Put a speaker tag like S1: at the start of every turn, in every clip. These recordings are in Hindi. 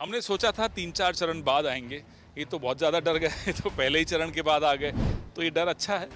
S1: हमने सोचा था 3-4 चरण बाद आएंगे, ये तो बहुत ज़्यादा डर गए तो पहले ही चरण के बाद आ गए। तो ये डर अच्छा है,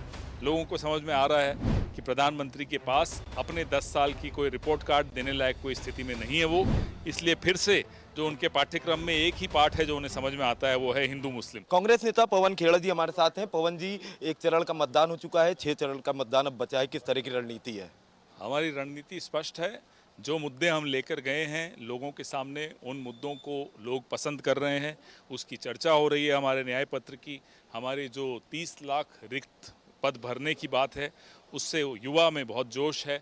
S1: लोगों को समझ में आ रहा है कि प्रधानमंत्री के पास अपने 10 साल की कोई रिपोर्ट कार्ड देने लायक कोई स्थिति में नहीं है वो। इसलिए फिर से जो उनके पाठ्यक्रम में एक ही पाठ है जो उन्हें समझ में आता है, वो है हिंदू मुस्लिम।
S2: कांग्रेस नेता पवन खेड़ा जी हमारे साथ हैं। पवन जी, एक चरण का मतदान हो चुका है, 6 चरण का मतदान अब बचा है, किस तरह की रणनीति है?
S1: हमारी रणनीति स्पष्ट है। जो मुद्दे हम लेकर गए हैं लोगों के सामने, उन मुद्दों को लोग पसंद कर रहे हैं, उसकी चर्चा हो रही है। हमारे न्याय पत्र की, हमारी जो 30 लाख रिक्त पद भरने की बात है, उससे युवा में बहुत जोश है।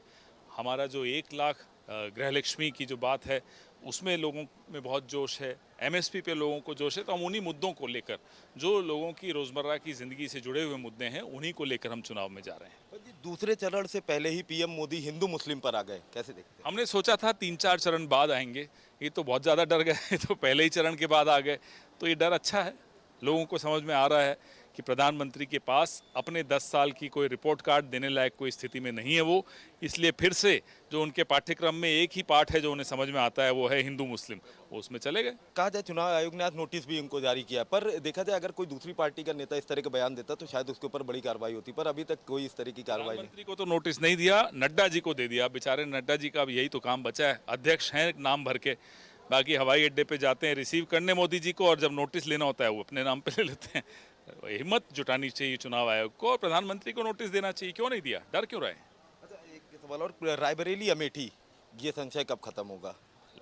S1: हमारा जो 1 लाख गृहलक्ष्मी की जो बात है, उसमें लोगों में बहुत जोश है। एमएसपी पे लोगों को जोश है। तो हम उन्हीं मुद्दों को लेकर, जो लोगों की रोज़मर्रा की ज़िंदगी से जुड़े हुए मुद्दे हैं, उन्हीं को लेकर हम चुनाव में जा रहे हैं।
S2: पवन जी, दूसरे चरण से पहले ही पीएम मोदी हिंदू मुस्लिम पर आ गए, कैसे देखते हैं?
S1: हमने सोचा था 3-4 चरण बाद आएंगे, ये तो बहुत ज़्यादा डर गए तो पहले ही चरण के बाद आ गए। तो ये डर अच्छा है, लोगों को समझ में आ रहा है कि प्रधानमंत्री के पास अपने 10 साल की कोई रिपोर्ट कार्ड देने लायक कोई स्थिति में नहीं है वो। इसलिए फिर से जो उनके पाठ्यक्रम में एक ही पाठ है जो उन्हें समझ में आता है, वो है हिंदू मुस्लिम, वो उसमें चले गए।
S2: कहा जाए चुनाव आयोग ने आज नोटिस भी उनको जारी किया, पर देखा जाए अगर कोई दूसरी पार्टी का नेता इस तरह का बयान देता तो शायद उसके ऊपर बड़ी कार्रवाई होती, पर अभी तक कोई इस तरह की कार्रवाई नहीं।
S1: प्रधानमंत्री को तो नोटिस नहीं दिया, नड्डा जी को दे दिया। बेचारे नड्डा जी का अब यही तो काम बचा है, अध्यक्ष हैं नाम भर के, बाकी हवाई अड्डे पे जाते हैं रिसीव करने मोदी जी को, और जब नोटिस लेना होता है वो अपने नाम पे ले लेते हैं। हिम्मत जुटानी चाहिए चुनाव आयोग को, और प्रधानमंत्री को नोटिस देना चाहिए। क्यों नहीं दिया, डर क्यों रहे?
S2: अच्छा, एक सवाल और, रायबरेली अमेठी, ये संशय कब खत्म होगा?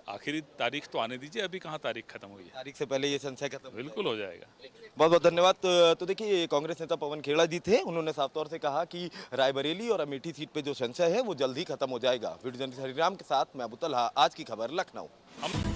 S1: आखिरी तारीख तो आने दीजिए, अभी कहाँ तारीख खत्म हुई है।
S2: तारीख से पहले ये संशय खत्म हो
S1: बिल्कुल हो जाएगा।
S2: बहुत बहुत धन्यवाद। तो देखिए, कांग्रेस नेता पवन खेड़ा जी थे, उन्होंने साफ तौर से कहा कि रायबरेली और अमेठी सीट पे जो संशय है वो जल्द ही खत्म हो जाएगा। वीडियो जर्नलिस्ट हरिराम के साथ मैं अबू तलहा, आज की खबर लखनऊ।
S1: हम